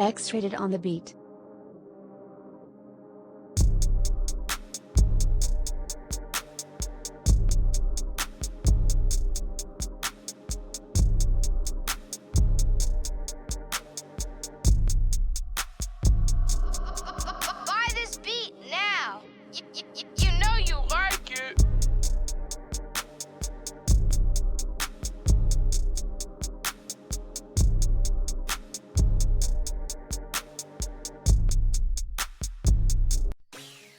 X-rated on the beat. Buy this beat now. You know you like it.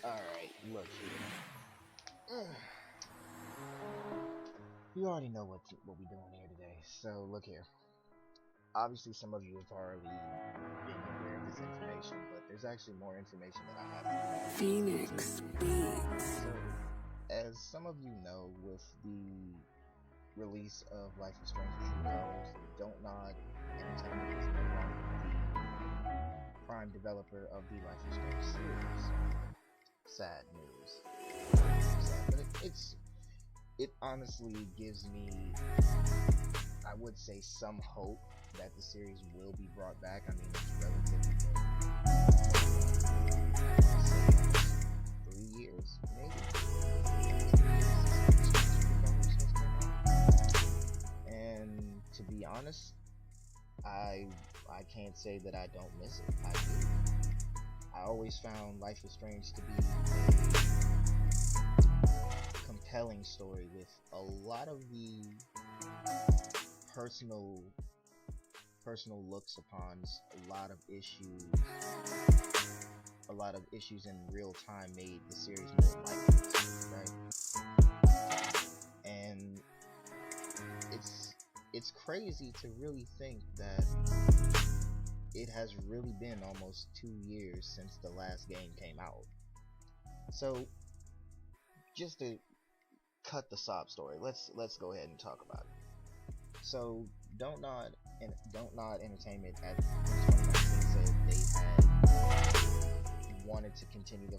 Alright, look here. You already know what we're doing here today, so look here. Obviously some of you have already been aware of this information, but there's actually more information that I have. Phoenix Beats. So, as some of you know, with the release of Life is Strange True Colors, Don't Nod Entertainment is no longer the prime developer of the Life is Strange series. Sad news. Sad, but it honestly gives me, I would say, some hope that the series will be brought back. I mean, it's relatively new. 3 years, maybe. And to be honest, I can't say that I don't miss it. I do. I always found Life is Strange to be a compelling story with a lot of the personal looks upon a lot of issues in real time made the series more likely, right? And it's crazy to really think that it has really been almost 2 years since the last game came out. So, just to cut the sob story, let's go ahead and talk about it. So, Don't Nod Entertainment at 2019 said they had wanted to continue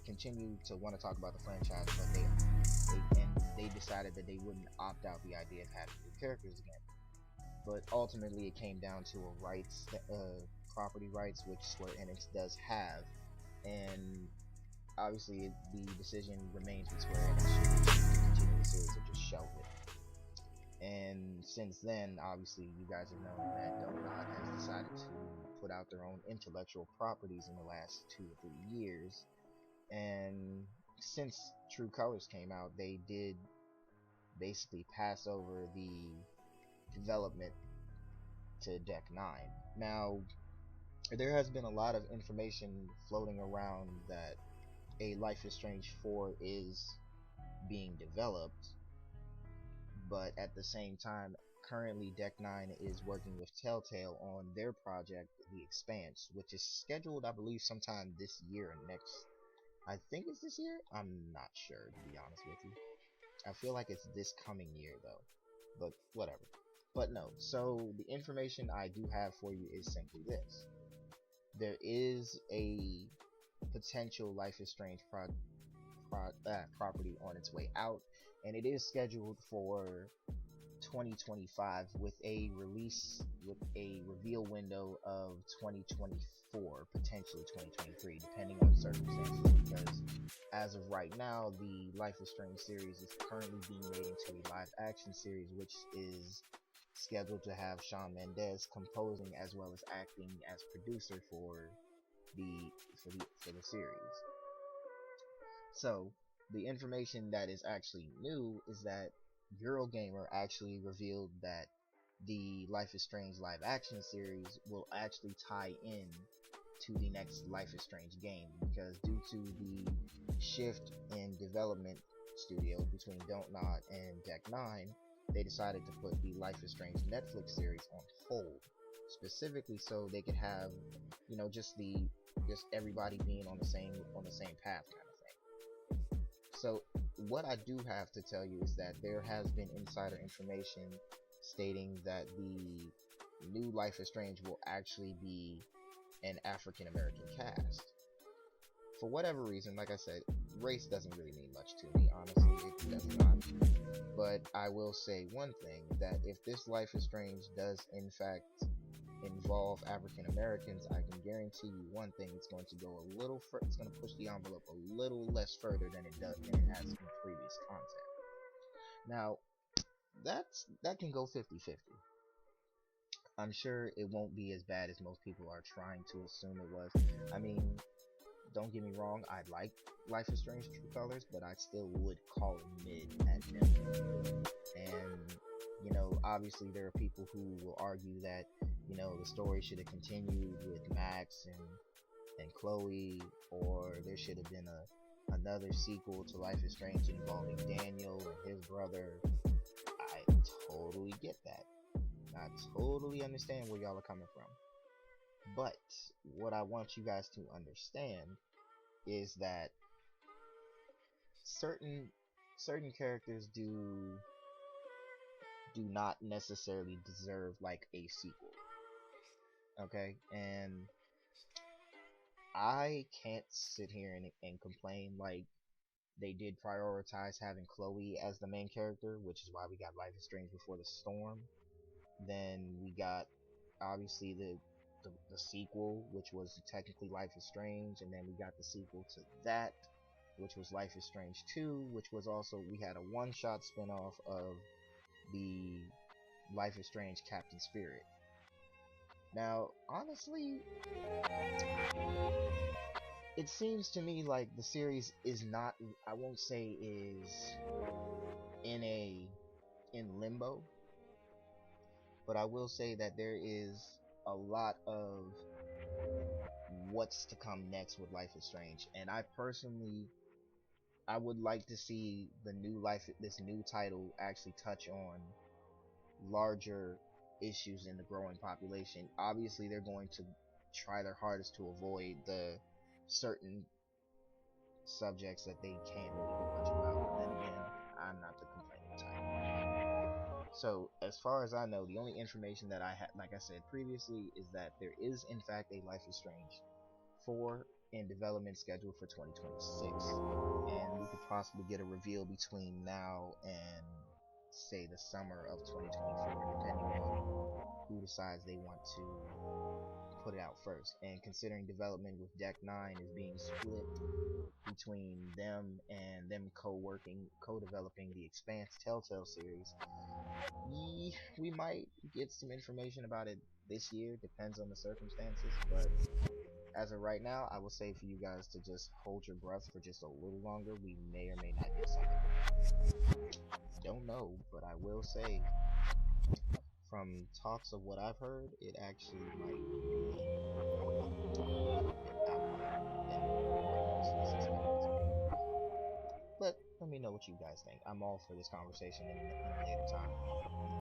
continue to want to talk about the franchise, but they decided that they wouldn't opt out the idea of having new characters again. But ultimately, it came down to property rights, which Square Enix does have, and obviously the decision remains with Square Enix to continue the series or just shelve it. And since then, obviously, you guys have known that Don't Nod has decided to put out their own intellectual properties in the last 2 or 3 years, and since True Colors came out, they did basically pass over the development to Deck 9. Now, there has been a lot of information floating around that a Life is Strange 4 is being developed, but at the same time, currently Deck 9 is working with Telltale on their project, The Expanse, which is scheduled, I believe, sometime this year or next. I think it's this year? I'm not sure, to be honest with you. I feel like it's this coming year, though. But whatever. But no, so the information I do have for you is simply this. There is a potential Life is Strange property on its way out, and it is scheduled for 2025 with a reveal window of 2024, potentially 2023, depending on circumstances, because as of right now, the Life is Strange series is currently being made into a live action series, which is scheduled to have Shawn Mendes composing as well as acting as producer for the series. So the information that is actually new is that Eurogamer actually revealed that the Life is Strange live action series will actually tie in to the next Life is Strange game, because due to the shift in development studio between Don't Nod and Deck 9, they decided to put the Life is Strange Netflix series on hold, specifically so they could have, you know, just everybody being on the same path kind of thing. So what I do have to tell you is that there has been insider information stating that the new Life is Strange will actually be an African American cast. For whatever reason, like I said, race doesn't really mean much to me, honestly, it does not. But I will say one thing, that if this Life is Strange does in fact involve African Americans, I can guarantee you one thing: it's going to go a little it's going to push the envelope a little less further than it has in previous content. Now, that can go 50-50. I'm sure it won't be as bad as most people are trying to assume it was. I mean, don't get me wrong, I like Life is Strange True Colors, but I still would call it mid at minimum. And, you know, obviously there are people who will argue that, you know, the story should have continued with Max and Chloe, or there should have been another sequel to Life is Strange involving Daniel and his brother. I totally get that. I totally understand where y'all are coming from. But what I want you guys to understand is that certain characters do not necessarily deserve like a sequel. Okay? And I can't sit here and complain. Like, they did prioritize having Chloe as the main character, which is why we got Life is Strange Before the Storm. Then we got obviously the sequel, which was technically Life is Strange, and then we got the sequel to that, which was Life is Strange 2, which was also, we had a one-shot spin-off of the Life is Strange Captain Spirit. Now, honestly, it seems to me like the series is not, I won't say is in limbo, but I will say that there is a lot of what's to come next with Life is Strange, and I would like to see this new title actually touch on larger issues in the growing population. Obviously, they're going to try their hardest to avoid the certain subjects that they can't really do much about, but then again, I'm not the complaining type. So, as far as I know, the only information that I had, like I said previously, is that there is in fact a Life is Strange 4 in development scheduled for 2026, and we could possibly get a reveal between now and say the summer of 2024, depending on who decides they want to put it out first. And considering development with Deck 9 is being split between them and them co-developing the Expanse Telltale series, we might get some information about it this year, depends on the circumstances, but as of right now, I will say for you guys to just hold your breath for just a little longer. We may or may not get something. Don't know, but I will say, from talks of what I've heard, it actually might be a little bit outlandish than what most of us expect it to be. But let me know what you guys think. I'm all for this conversation in a later time.